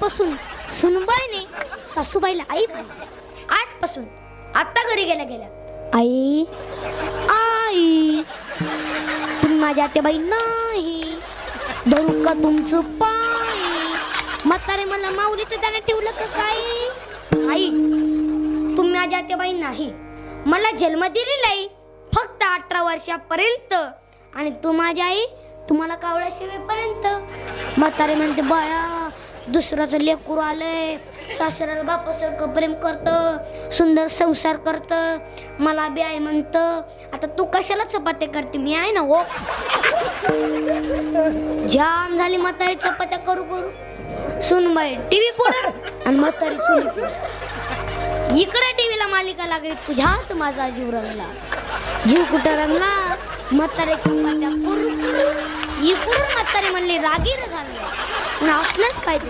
आजपासून सुनबाईने सासूबाईला आई म्हणली. आजपासून आता घरी गेल्या गेल्या आई आई तुम्ही माझ्या आत्याबाई नाही, धरू का तुमचं पाय? म्हातारे मला माऊलीचं दाणं ठेवलं का काय? आई तुम्ही माझ्या आत्याबाई नाही, मला जन्म दिलेला आहे फक्त 18 वर्षापर्यंत, आणि तू माझी आई तुम्हाला कावळा शिवेपर्यंत. म्हातारे म्हणते बाळा दुसऱ्याचं लेकरू आलंय, सासऱ्याला बापासारखं प्रेम करतं, सुंदर संसार करतं, मला बी आई म्हणतं. आता तू कशाला चपात्या करते, मी आहे ना हो. जाम झाली म्हातारी चपात्या करू करू. सुनबाई टीव्ही पुढे आणि म्हातारी चुली पुढे. इकडे टीव्हीला मालिका लागली, तुझ्या हात माझा जीव रंगला. जीव कुठं रंगला? म्हातारे चपात्या करू करू. इकडून म्हातारी म्हणली रागीर झालं, असलंच पाहिजे.